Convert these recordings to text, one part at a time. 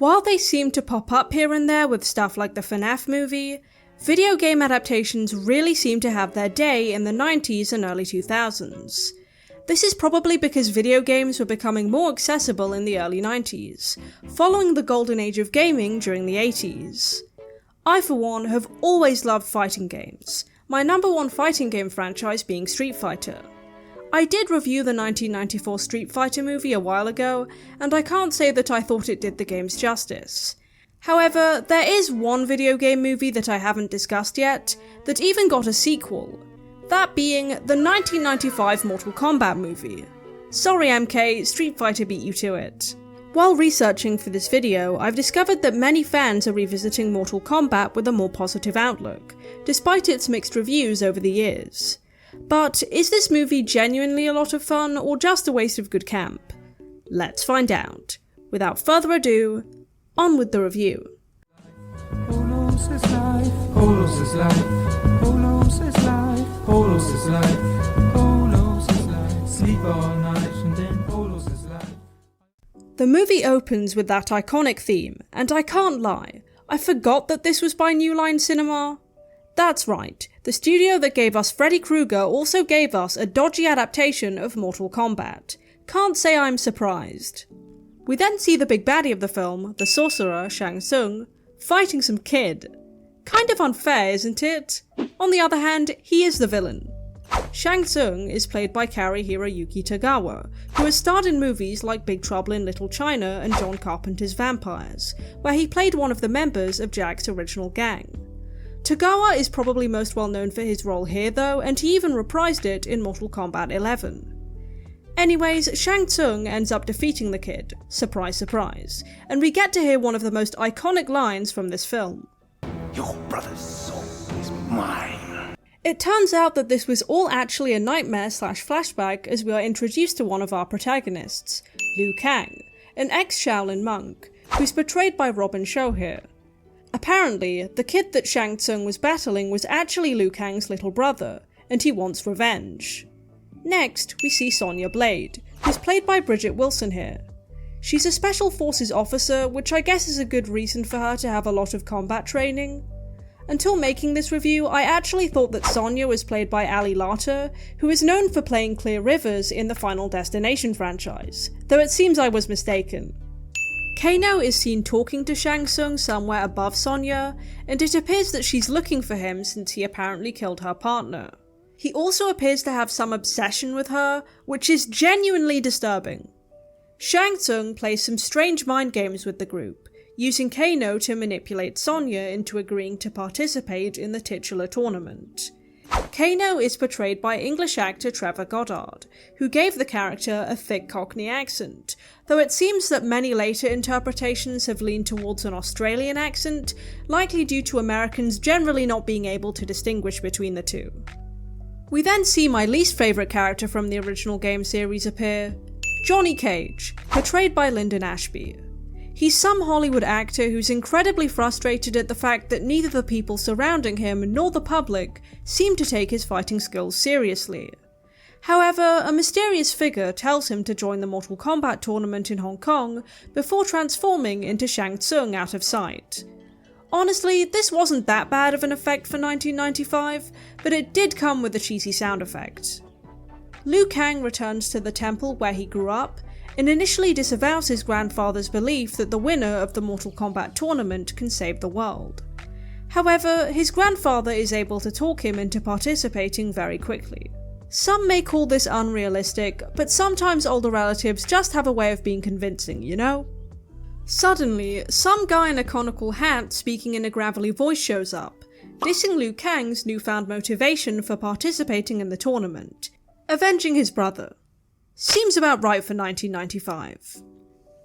While they seem to pop up here and there with stuff like the FNAF movie, video game adaptations really seem to have their day in the 90s and early 2000s. This is probably because video games were becoming more accessible in the early 90s, following the golden age of gaming during the 80s. I, for one, have always loved fighting games, my number one fighting game franchise being Street Fighter. I did review the 1994 Street Fighter movie a while ago, and I can't say that I thought it did the games justice. However, there is one video game movie that I haven't discussed yet, that even got a sequel, that being the 1995 Mortal Kombat movie. Sorry MK, Street Fighter beat you to it. While researching for this video, I've discovered that many fans are revisiting Mortal Kombat with a more positive outlook, despite its mixed reviews over the years. But is this movie genuinely a lot of fun, or just a waste of good camp? Let's find out. Without further ado, on with the review. Polos is life, Polos is life, Polos is life, Polos is life, Polos is life, sleep all night and then Polos is life. The movie opens with that iconic theme, and I can't lie, I forgot that this was by New Line Cinema. That's right, the studio that gave us Freddy Krueger also gave us a dodgy adaptation of Mortal Kombat. Can't say I'm surprised. We then see the big baddie of the film, the sorcerer, Shang Tsung, fighting some kid. Kind of unfair, isn't it? On the other hand, he is the villain. Shang Tsung is played by Hiroyuki Tagawa, who has starred in movies like Big Trouble in Little China and John Carpenter's Vampires, where he played one of the members of Jack's original gang. Tagawa is probably most well known for his role here though, and he even reprised it in Mortal Kombat 11. Anyways, Shang Tsung ends up defeating the kid, surprise surprise, and we get to hear one of the most iconic lines from this film. Your brother's soul is mine. It turns out that this was all actually a nightmare/flashback as we are introduced to one of our protagonists, Liu Kang, an ex-Shaolin monk, who's portrayed by Robin Shou here. Apparently, the kid that Shang Tsung was battling was actually Liu Kang's little brother, and he wants revenge. Next, we see Sonya Blade, who's played by Bridget Wilson here. She's a Special Forces officer, which I guess is a good reason for her to have a lot of combat training. Until making this review, I actually thought that Sonya was played by Ali Larter, who is known for playing Clear Rivers in the Final Destination franchise, though it seems I was mistaken. Kano is seen talking to Shang Tsung somewhere above Sonya, and it appears that she's looking for him since he apparently killed her partner. He also appears to have some obsession with her, which is genuinely disturbing. Shang Tsung plays some strange mind games with the group, using Kano to manipulate Sonya into agreeing to participate in the titular tournament. Kano is portrayed by English actor Trevor Goddard, who gave the character a thick Cockney accent, though it seems that many later interpretations have leaned towards an Australian accent, likely due to Americans generally not being able to distinguish between the two. We then see my least favourite character from the original game series appear, Johnny Cage, portrayed by Lyndon Ashby. He's some Hollywood actor who's incredibly frustrated at the fact that neither the people surrounding him nor the public seem to take his fighting skills seriously. However, a mysterious figure tells him to join the Mortal Kombat tournament in Hong Kong before transforming into Shang Tsung out of sight. Honestly, this wasn't that bad of an effect for 1995, but it did come with a cheesy sound effect. Liu Kang returns to the temple where he grew up, and initially disavows his grandfather's belief that the winner of the Mortal Kombat tournament can save the world. However, his grandfather is able to talk him into participating very quickly. Some may call this unrealistic, but sometimes older relatives just have a way of being convincing, you know? Suddenly, some guy in a conical hat speaking in a gravelly voice shows up, dissing Liu Kang's newfound motivation for participating in the tournament, avenging his brother. Seems about right for 1995.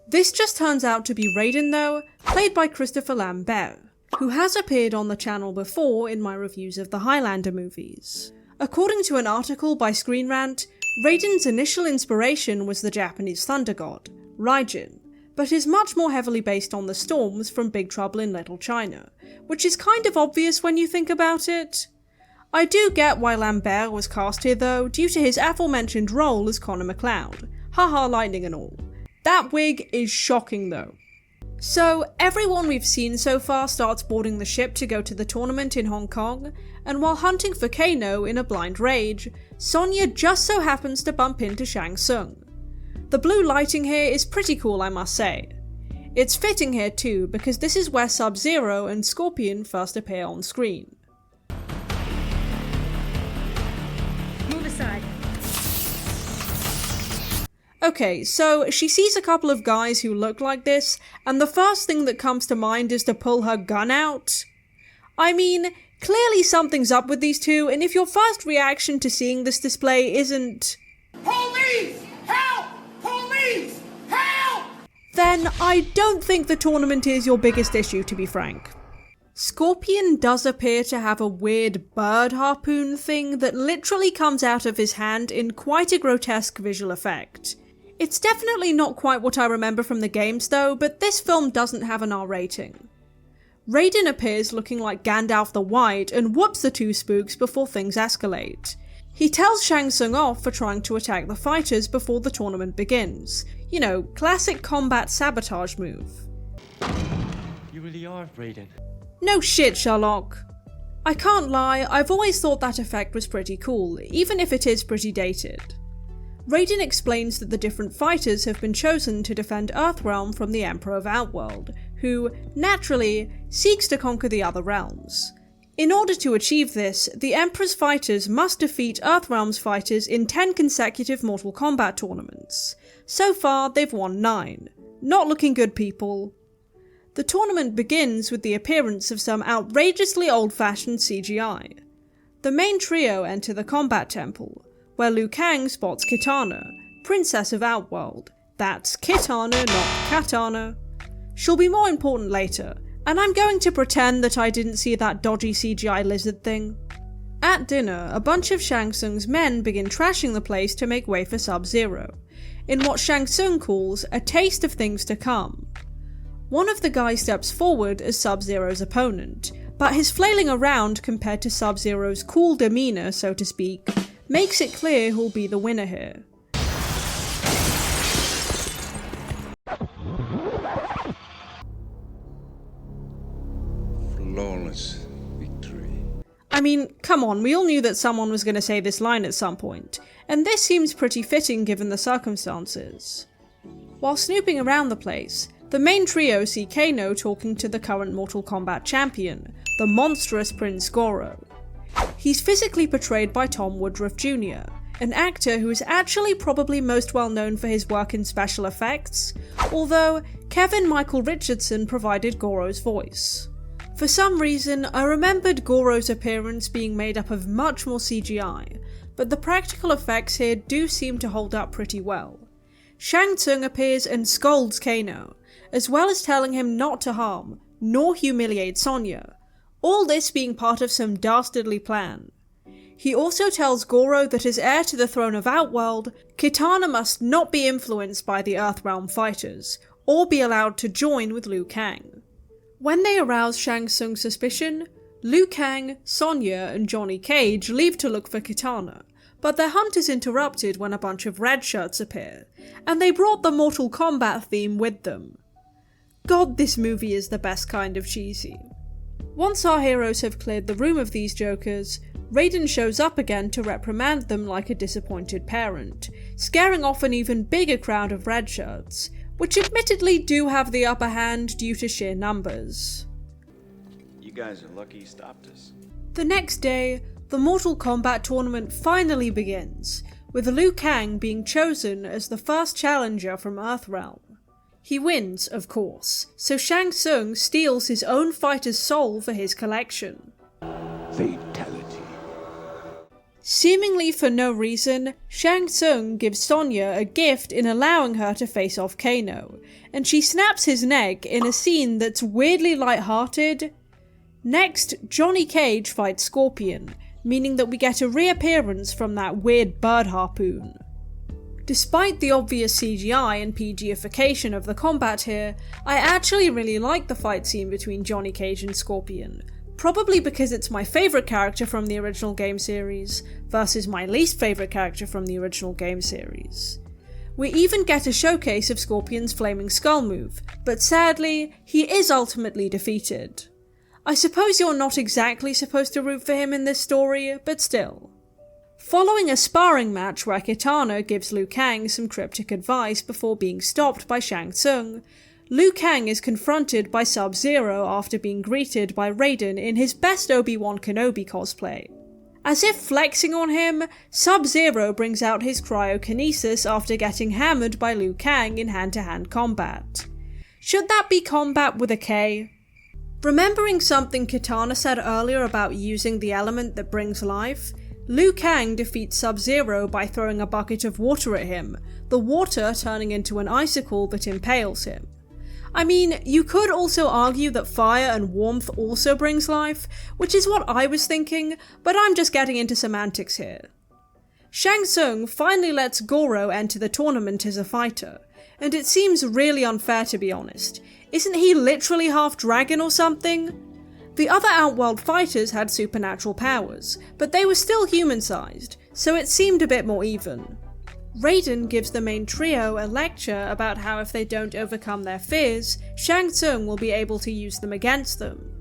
This just turns out to be Raiden though, played by Christopher Lambert, who has appeared on the channel before in my reviews of the Highlander movies. According to an article by Screen Rant, Raiden's initial inspiration was the Japanese thunder god, Raijin, but is much more heavily based on the storms from Big Trouble in Little China, which is kind of obvious when you think about it. I do get why Lambert was cast here though, due to his aforementioned role as Connor McLeod. Haha lightning and all. That wig is shocking though. So everyone we've seen so far starts boarding the ship to go to the tournament in Hong Kong, and while hunting for Kano in a blind rage, Sonya just so happens to bump into Shang Tsung. The blue lighting here is pretty cool, I must say. It's fitting here too, because this is where Sub-Zero and Scorpion first appear on screen. Move aside. Okay, so she sees a couple of guys who look like this, and the first thing that comes to mind is to pull her gun out. I mean, clearly something's up with these two, and if your first reaction to seeing this display isn't Police! Help! Police! Help! then I don't think the tournament is your biggest issue, to be frank. Scorpion does appear to have a weird bird harpoon thing that literally comes out of his hand in quite a grotesque visual effect. It's definitely not quite what I remember from the games though, but this film doesn't have an R rating. Raiden appears looking like Gandalf the White and whoops the two spooks before things escalate. He tells Shang Tsung off for trying to attack the fighters before the tournament begins. You know, classic combat sabotage move. You really are, Raiden. No shit, Sherlock. I can't lie, I've always thought that effect was pretty cool, even if it is pretty dated. Raiden explains that the different fighters have been chosen to defend Earthrealm from the Emperor of Outworld, who, naturally, seeks to conquer the other realms. In order to achieve this, the Emperor's fighters must defeat Earthrealm's fighters in 10 consecutive Mortal Kombat tournaments. So far, they've won 9. Not looking good, people. The tournament begins with the appearance of some outrageously old-fashioned CGI. The main trio enter the Combat Temple, where Liu Kang spots Kitana, Princess of Outworld. That's Kitana, not Katana. She'll be more important later, and I'm going to pretend that I didn't see that dodgy CGI lizard thing. At dinner, a bunch of Shang Tsung's men begin trashing the place to make way for Sub-Zero, in what Shang Tsung calls a taste of things to come. One of the guys steps forward as Sub-Zero's opponent, but his flailing around compared to Sub-Zero's cool demeanour, so to speak, makes it clear who'll be the winner here. Flawless victory. I mean, come on, we all knew that someone was going to say this line at some point, and this seems pretty fitting given the circumstances. While snooping around the place, the main trio see Kano talking to the current Mortal Kombat champion, the monstrous Prince Goro. He's physically portrayed by Tom Woodruff Jr., an actor who is actually probably most well known for his work in special effects, although Kevin Michael Richardson provided Goro's voice. For some reason, I remembered Goro's appearance being made up of much more CGI, but the practical effects here do seem to hold up pretty well. Shang Tsung appears and scolds Kano, as well as telling him not to harm, nor humiliate Sonya, all this being part of some dastardly plan. He also tells Goro that as heir to the throne of Outworld, Kitana must not be influenced by the Earthrealm fighters, or be allowed to join with Liu Kang. When they arouse Shang Tsung's suspicion, Liu Kang, Sonya, and Johnny Cage leave to look for Kitana, but their hunt is interrupted when a bunch of red shirts appear, and they brought the Mortal Kombat theme with them. God, this movie is the best kind of cheesy. Once our heroes have cleared the room of these jokers, Raiden shows up again to reprimand them like a disappointed parent, scaring off an even bigger crowd of red shirts, which admittedly do have the upper hand due to sheer numbers. You guys are lucky you stopped us. The next day, the Mortal Kombat tournament finally begins, with Liu Kang being chosen as the first challenger from Earthrealm. He wins, of course, so Shang Tsung steals his own fighter's soul for his collection. Fatality. Seemingly for no reason, Shang Tsung gives Sonya a gift in allowing her to face off Kano, and she snaps his neck in a scene that's weirdly lighthearted. Next, Johnny Cage fights Scorpion, meaning that we get a reappearance from that weird bird harpoon. Despite the obvious CGI and PG-ification of the combat here, I actually really like the fight scene between Johnny Cage and Scorpion, probably because it's my favourite character from the original game series, versus my least favourite character from the original game series. We even get a showcase of Scorpion's Flaming Skull move, but sadly, he is ultimately defeated. I suppose you're not exactly supposed to root for him in this story, but still. Following a sparring match where Kitana gives Liu Kang some cryptic advice before being stopped by Shang Tsung, Liu Kang is confronted by Sub-Zero after being greeted by Raiden in his best Obi-Wan Kenobi cosplay. As if flexing on him, Sub-Zero brings out his cryokinesis after getting hammered by Liu Kang in hand-to-hand combat. Should that be combat with a K? Remembering something Kitana said earlier about using the element that brings life, Liu Kang defeats Sub-Zero by throwing a bucket of water at him, the water turning into an icicle that impales him. I mean, you could also argue that fire and warmth also brings life, which is what I was thinking, but I'm just getting into semantics here. Shang Tsung finally lets Goro enter the tournament as a fighter, and it seems really unfair to be honest. Isn't he literally half dragon or something? The other Outworld fighters had supernatural powers, but they were still human-sized, so it seemed a bit more even. Raiden gives the main trio a lecture about how if they don't overcome their fears, Shang Tsung will be able to use them against them.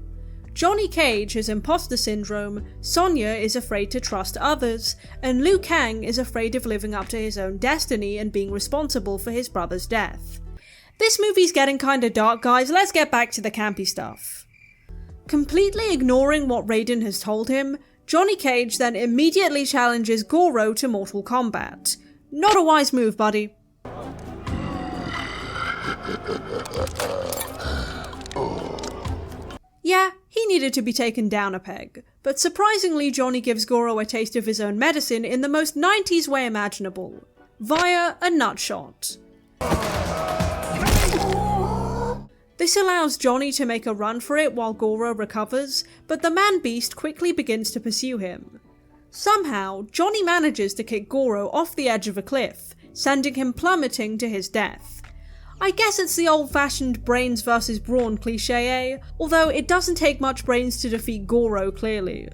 Johnny Cage has imposter syndrome, Sonya is afraid to trust others, and Liu Kang is afraid of living up to his own destiny and being responsible for his brother's death. This movie's getting kinda dark, guys, let's get back to the campy stuff. Completely ignoring what Raiden has told him, Johnny Cage then immediately challenges Goro to Mortal Kombat. Not a wise move, buddy. Yeah, he needed to be taken down a peg, but surprisingly Johnny gives Goro a taste of his own medicine in the most 90s way imaginable, via a nutshot. This allows Johnny to make a run for it while Goro recovers, but the man-beast quickly begins to pursue him. Somehow, Johnny manages to kick Goro off the edge of a cliff, sending him plummeting to his death. I guess it's the old-fashioned brains versus brawn cliché, although it doesn't take much brains to defeat Goro clearly.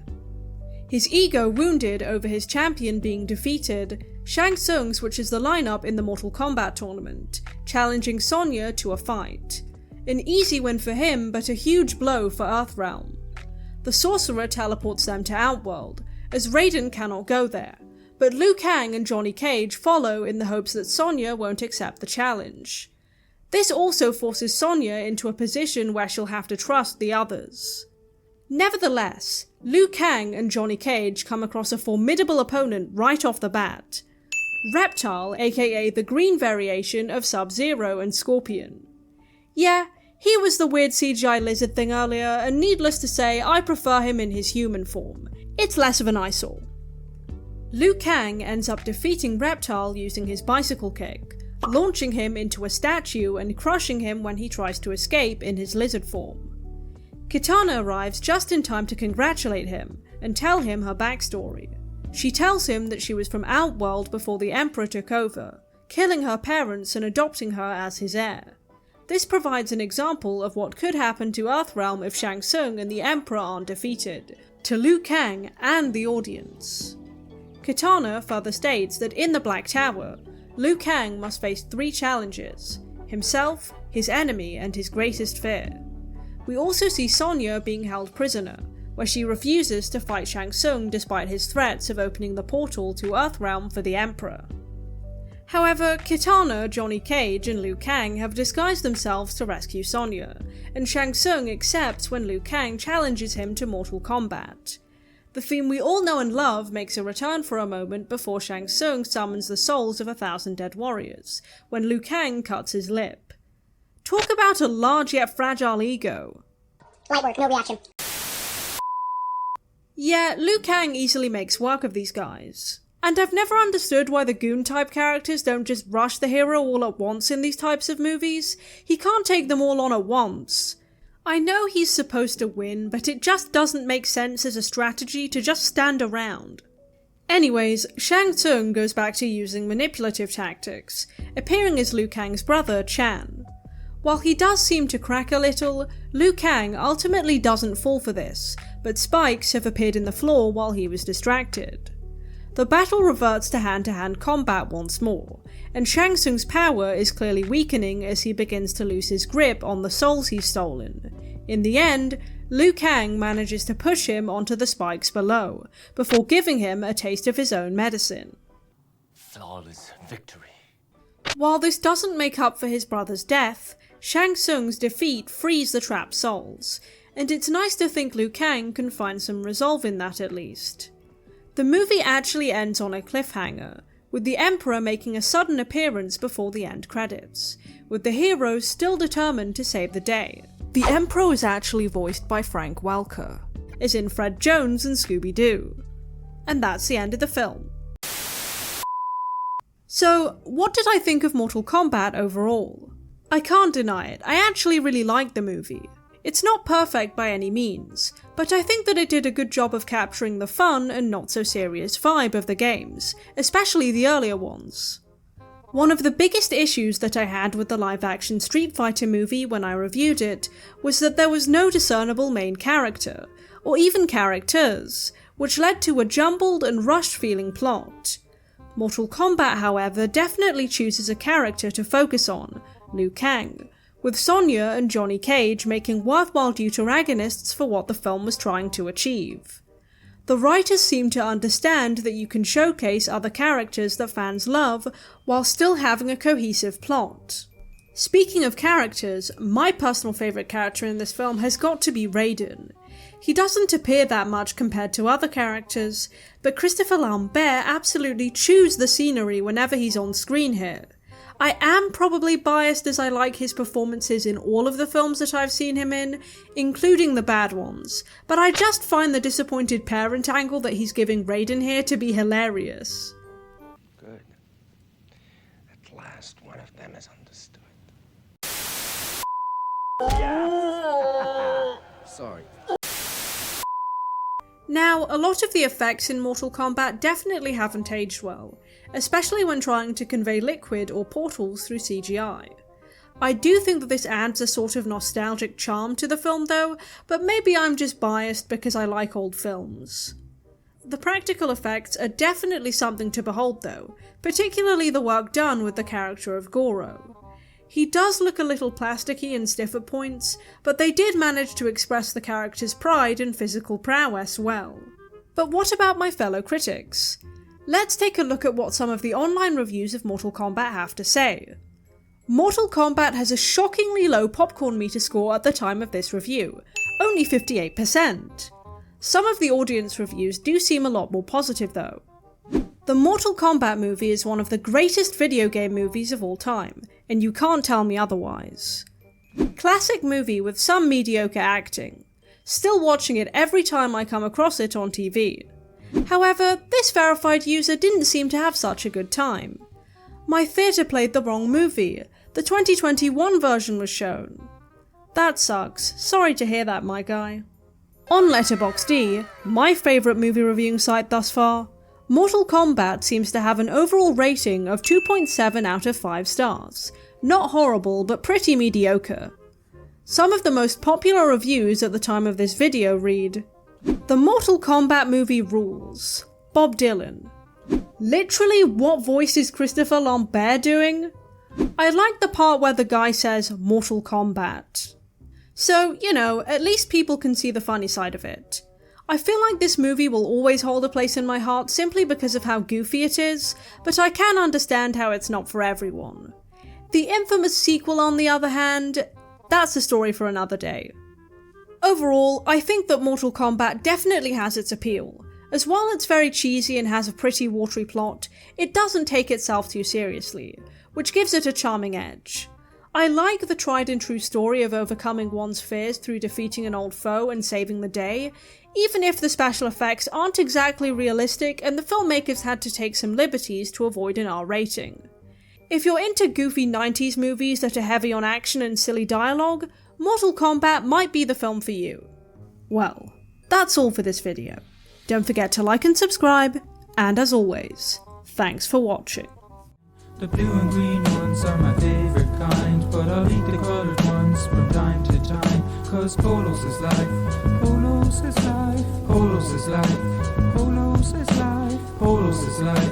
His ego wounded over his champion being defeated, Shang Tsung switches the lineup in the Mortal Kombat tournament, challenging Sonya to a fight. An easy win for him, but a huge blow for Earthrealm. The sorcerer teleports them to Outworld, as Raiden cannot go there, but Liu Kang and Johnny Cage follow in the hopes that Sonya won't accept the challenge. This also forces Sonya into a position where she'll have to trust the others. Nevertheless, Liu Kang and Johnny Cage come across a formidable opponent right off the bat. Reptile, aka the green variation of Sub-Zero and Scorpion. Yeah, he was the weird CGI lizard thing earlier, and needless to say, I prefer him in his human form. It's less of an eyesore. Liu Kang ends up defeating Reptile using his bicycle kick, launching him into a statue and crushing him when he tries to escape in his lizard form. Kitana arrives just in time to congratulate him and tell him her backstory. She tells him that she was from Outworld before the Emperor took over, killing her parents and adopting her as his heir. This provides an example of what could happen to Earthrealm if Shang Tsung and the Emperor aren't defeated, to Liu Kang and the audience. Kitana further states that in the Black Tower, Liu Kang must face 3 challenges: himself, his enemy, and his greatest fear. We also see Sonya being held prisoner, where she refuses to fight Shang Tsung despite his threats of opening the portal to Earthrealm for the Emperor. However, Kitana, Johnny Cage, and Liu Kang have disguised themselves to rescue Sonya, and Shang Tsung accepts when Liu Kang challenges him to Mortal Kombat. The theme we all know and love makes a return for a moment before Shang Tsung summons the souls of 1,000 dead warriors, when Liu Kang cuts his lip. Talk about a large yet fragile ego. Light work, no reaction. Yeah, Liu Kang easily makes work of these guys. And I've never understood why the goon-type characters don't just rush the hero all at once in these types of movies. He can't take them all on at once. I know he's supposed to win, but it just doesn't make sense as a strategy to just stand around. Anyways, Shang Tsung goes back to using manipulative tactics, appearing as Liu Kang's brother, Chan. While he does seem to crack a little, Liu Kang ultimately doesn't fall for this, but spikes have appeared in the floor while he was distracted. the battle reverts to hand-to-hand combat once more, and Shang Tsung's power is clearly weakening as he begins to lose his grip on the souls he's stolen. In the end, Liu Kang manages to push him onto the spikes below, before giving him a taste of his own medicine. Flawless victory. While this doesn't make up for his brother's death, Shang Tsung's defeat frees the trapped souls, and it's nice to think Liu Kang can find some resolve in that at least. The movie actually ends on a cliffhanger, with the Emperor making a sudden appearance before the end credits, with the heroes still determined to save the day. The Emperor is actually voiced by Frank Welker, as in Fred Jones and Scooby-Doo. And that's the end of the film. So, what did I think of Mortal Kombat overall? I can't deny it, I actually really liked the movie. It's not perfect by any means, but I think that it did a good job of capturing the fun and not so serious vibe of the games, especially the earlier ones. One of the biggest issues that I had with the live-action Street Fighter movie when I reviewed it was that there was no discernible main character, or even characters, which led to a jumbled and rushed-feeling plot. Mortal Kombat, however, definitely chooses a character to focus on, Liu Kang, with Sonya and Johnny Cage making worthwhile deuteragonists for what the film was trying to achieve. The writers seem to understand that you can showcase other characters that fans love while still having a cohesive plot. Speaking of characters, my personal favourite character in this film has got to be Raiden. He doesn't appear that much compared to other characters, but Christopher Lambert absolutely chews the scenery whenever he's on screen here. I am probably biased as I like his performances in all of the films that I've seen him in, including the bad ones, but I just find the disappointed parent angle that he's giving Raiden here to be hilarious. Good. At last, one of them is understood. Sorry. Now, a lot of the effects in Mortal Kombat definitely haven't aged well, especially when trying to convey liquid or portals through CGI. I do think that this adds a sort of nostalgic charm to the film though, but maybe I'm just biased because I like old films. The practical effects are definitely something to behold though, particularly the work done with the character of Goro. He does look a little plasticky and stiff at points, but they did manage to express the character's pride and physical prowess well. But what about my fellow critics? Let's take a look at what some of the online reviews of Mortal Kombat have to say. Mortal Kombat has a shockingly low popcorn meter score at the time of this review, only 58%. Some of the audience reviews do seem a lot more positive though. The Mortal Kombat movie is one of the greatest video game movies of all time, and you can't tell me otherwise. Classic movie with some mediocre acting. Still watching it every time I come across it on TV. However, this verified user didn't seem to have such a good time. My theatre played the wrong movie. The 2021 version was shown. That sucks. Sorry to hear that, my guy. On Letterboxd, my favourite movie reviewing site thus far, Mortal Kombat seems to have an overall rating of 2.7 out of 5 stars. Not horrible, but pretty mediocre. Some of the most popular reviews at the time of this video read, "The Mortal Kombat movie rules. Bob Dylan." Literally, what voice is Christopher Lambert doing? I like the part where the guy says Mortal Kombat. So, you know, at least people can see the funny side of it. I feel like this movie will always hold a place in my heart simply because of how goofy it is, but I can understand how it's not for everyone. The infamous sequel, on the other hand, that's a story for another day. Overall, I think that Mortal Kombat definitely has its appeal, as while it's very cheesy and has a pretty watery plot, it doesn't take itself too seriously, which gives it a charming edge. I like the tried and true story of overcoming one's fears through defeating an old foe and saving the day, even if the special effects aren't exactly realistic and the filmmakers had to take some liberties to avoid an R rating. If you're into goofy 90s movies that are heavy on action and silly dialogue, Mortal Kombat might be the film for you. Well, that's all for this video. Don't forget to like and subscribe, and as always, thanks for watching. The blue and green ones are my favorite kind, but I'll eat the colored ones from time to time. Cause Polos is life, Polos is life, Polos is life, Polos is life. Polos is life.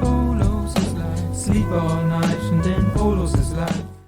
Polos is life. Sleep all night and then Polos is life.